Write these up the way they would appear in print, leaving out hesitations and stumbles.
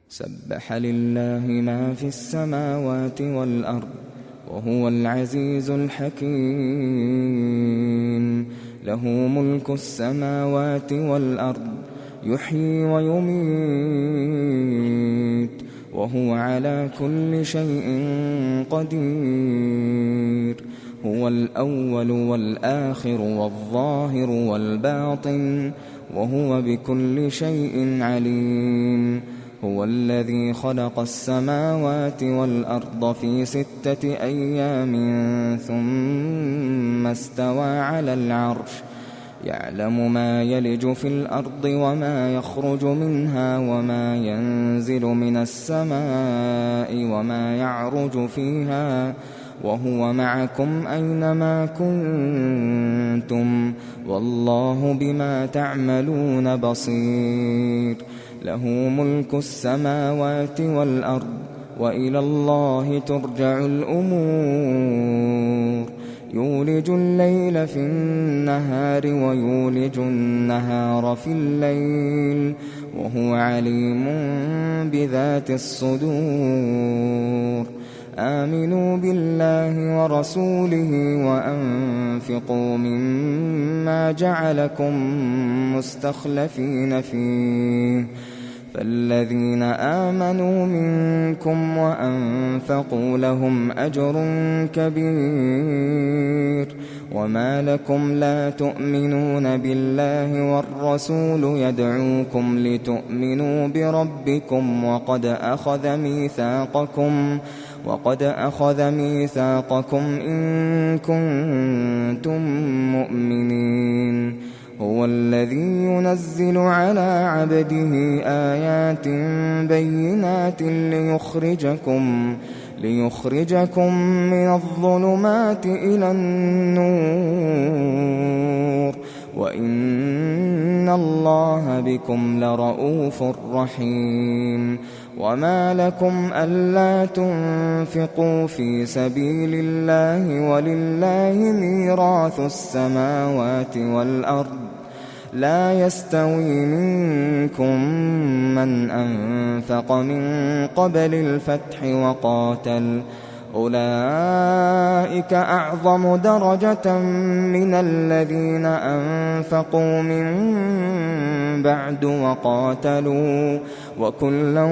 سبح لله ما في السماوات والأرض وهو العزيز الحكيم. له ملك السماوات والأرض يحيي ويميت وهو على كل شيء قدير. هو الأول والآخر والظاهر والباطن وهو بكل شيء عليم. هو الذي خلق السماوات والأرض في 6 أيام ثم استوى على العرش يعلم ما يلج في الأرض وما يخرج منها وما ينزل من السماء وما يعرج فيها وهو معكم أينما كنتم والله بما تعملون بصير. له ملك السماوات والأرض وإلى الله ترجع الأمور. يولج الليل في النهار ويولج النهار في الليل وهو عليم بذات الصدور. آمنوا بالله ورسوله وأنفقوا مما جعلكم مستخلفين فيه. فالذين آمنوا منكم وأنفقوا لهم أجر كبير. وما لكم لا تؤمنون بالله والرسول يدعوكم لتؤمنوا بربكم وقد أخذ ميثاقكم إن كنتم مؤمنين. هو الذي ينزل على عبده آيات بينات ليخرجكم من الظلمات إلى النور وإن الله بكم لرءوف رحيم. وما لكم ألا تنفقوا في سبيل الله ولله ميراث السماوات والأرض لا يستوي منكم من أنفق من قبل الفتح وقاتل أولئك أعظم درجة من الذين أنفقوا من بعد وقاتلوا وكلا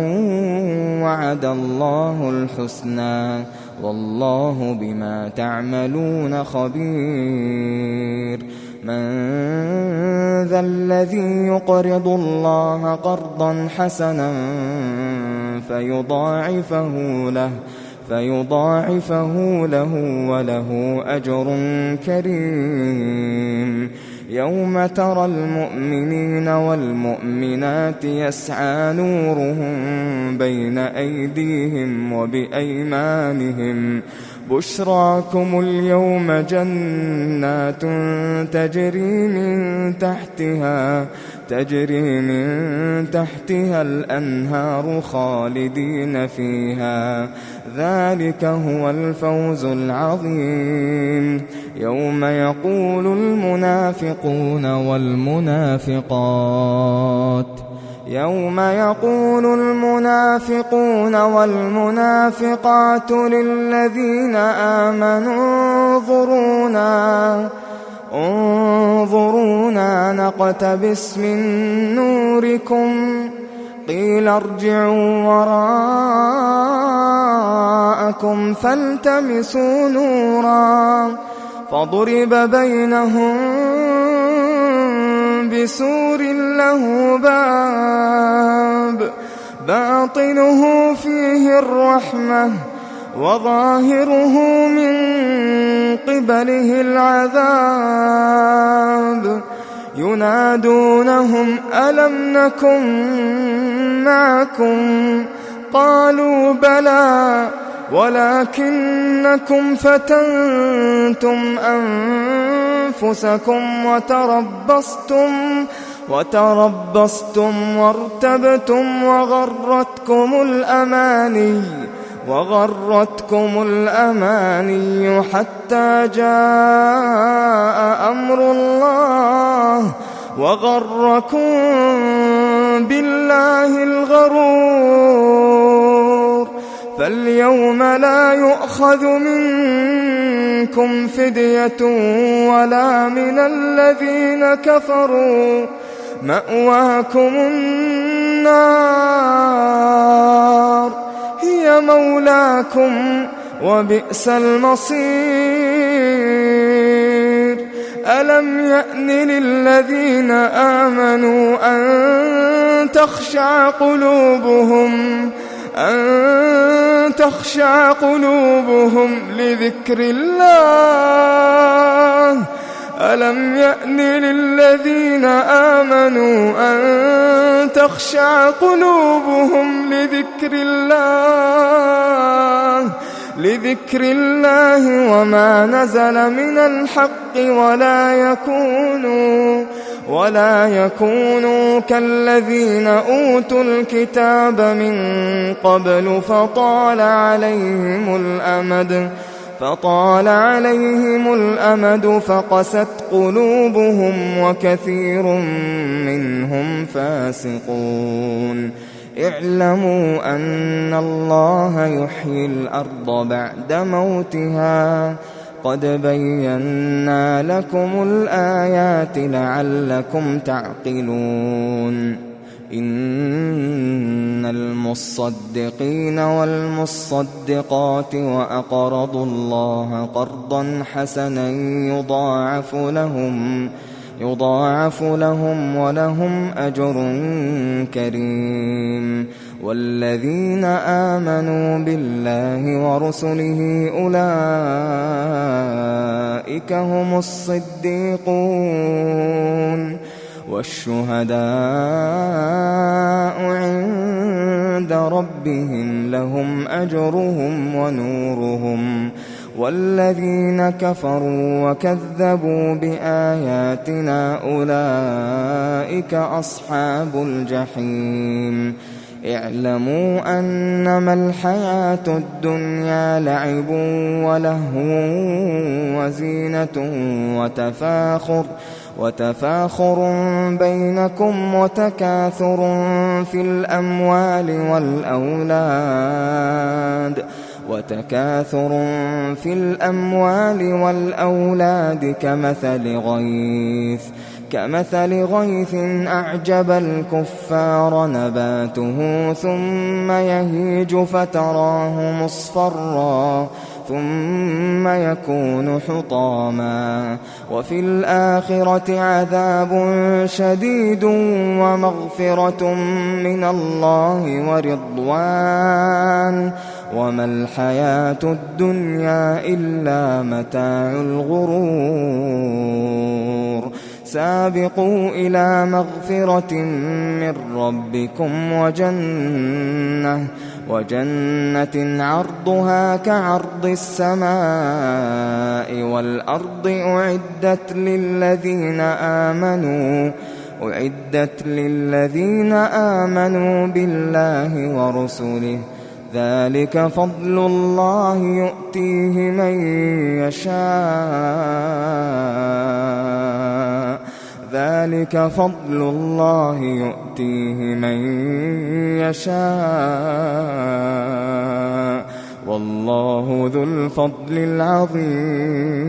وعد الله الحسنى والله بما تعملون خبير. من ذا الذي يقرض الله قرضا حسنا فيضاعفه له وله أجر كريم. يوم ترى المؤمنين والمؤمنات يسعى نورهم بين أيديهم وبأيمانهم بشراكم اليوم جنات تجري من تحتها الأنهار خالدين فيها ذلك هو الفوز العظيم. يوم يقول المنافقون والمنافقات للذين آمنوا انظرونا نقتبس من نوركم قيل ارجعوا وراءكم فالتمسوا نورا فضرب بينهم بسور له باب باطنه فيه الرحمة وظاهره من قبله العذاب ينادونهم ألم نكن معكم قالوا بلى ولكنكم فتنتم أنفسكم وتربصتم وارتبتم وغرتكم الأماني حتى جاء أمر الله وغركم بالله الغرور فاليوم لا يؤخذ منكم فدية ولا من الذين كفروا، مأواكم النار هي مولاكم وبئس المصير. ألم يأن للذين آمنوا أن تخشع قلوبهم لذكر الله. ألم يأن للذين آمنوا أن تخشع قلوبهم لذكر الله وما نزل من الحق ولا يكونوا كالذين أوتوا الكتاب من قبل فطال عليهم الأمد فقست قلوبهم وكثير منهم فاسقون. اعلموا أن الله يحيي الأرض بعد موتها قد بينا لكم الآيات لعلكم تعقلون. إن المصدقين والمصدقات وأقرضوا الله قرضا حسنا يضاعف لهم ولهم أجر كريم. والذين آمنوا بالله ورسله أولئك هم الصديقون والشهداء عند ربهم لهم أجرهم ونورهم. والذين كفروا وكذبوا بآياتنا أولئك أصحاب الجحيم. اعلموا أنما الحياة الدنيا لعب ولهو وزينة وتفاخر بينكم وتكاثر في الأموال والأولاد كمثل غيث أعجب الكفار نباته ثم يهيج فتراه مصفرا ثم يكون حطاما وفي الآخرة عذاب شديد ومغفرة من الله ورضوان وما الحياة الدنيا إلا متاع الغرور. سابقوا إلى مغفرة من ربكم وجنة عرضها كعرض السماء والأرض أعدت للذين آمنوا بالله ورسله. ذلك فضل الله يؤتيه من يشاء والله ذو الفضل العظيم.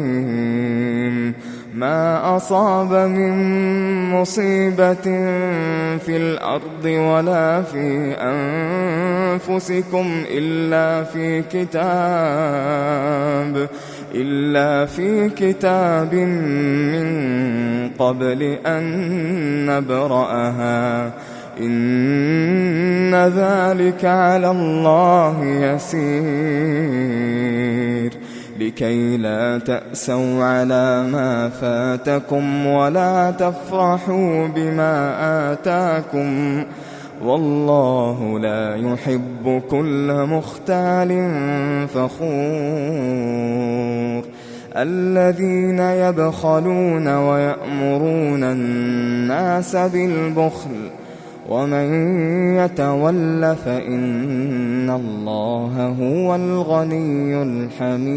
ما أصاب من مصيبة في الأرض ولا في أنفسكم إلا في كتاب من قبل أن نبرأها إن ذلك على الله يسير. لكي لا تأسوا على ما فاتكم ولا تفرحوا بما آتاكم والله لا يحب كل مختال فخور. الذين يبخلون ويأمرون الناس بالبخل ومن يتول فإن الله هو الغني الحميد.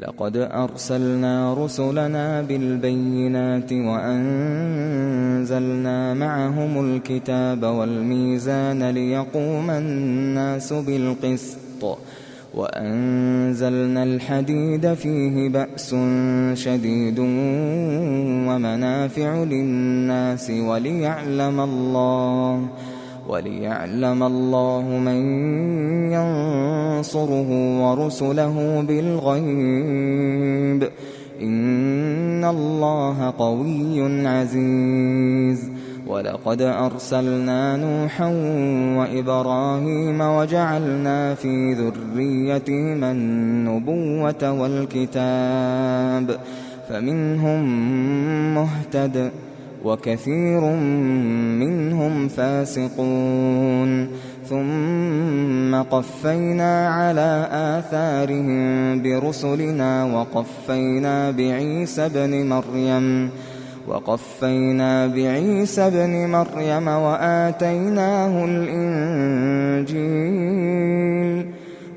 لقد أرسلنا رسلنا بالبينات وأنزلنا معهم الكتاب والميزان ليقوم الناس بالقسط وأنزلنا الحديد فيه بأس شديد ومنافع للناس وليعلم الله من ينصره ورسله بالغيب إن الله قوي عزيز. ولقد أرسلنا نوحا وإبراهيم وجعلنا في ذريتهما النبوة والكتاب فمنهم مهتد وكثير منهم فاسقون ثم قفينا على آثارهم برسلنا وقفينا بعيسى ابن مريم وآتيناه الإنجيل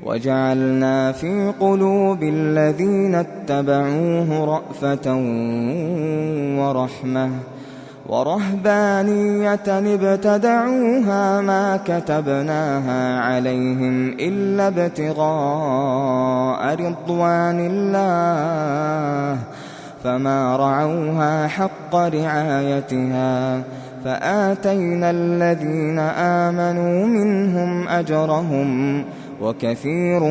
وجعلنا في قلوب الذين اتبعوه رأفة ورحمة ورهبانية ابتدعوها ما كتبناها عليهم إلا ابتغاء رضوان الله فما رعوها حق رعايتها فآتينا الذين آمنوا منهم أجرهم وكثير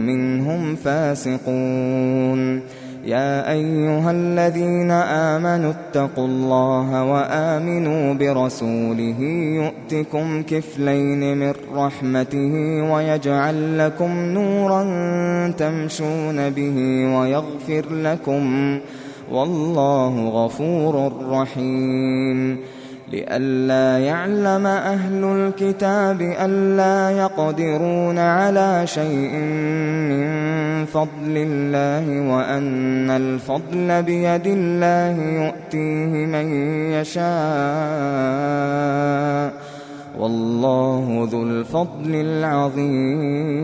منهم فاسقون. يا أيها الذين آمنوا اتقوا الله وآمنوا برسوله يؤتكم كفلين من رحمته ويجعل لكم نورا تمشون به ويغفر لكم والله غفور رحيم. لئلا يعلم أهل الكتاب ألا يقدرون على شيء من فضل الله وأن الفضل بيد الله يؤتيه من يشاء والله ذو الفضل العظيم.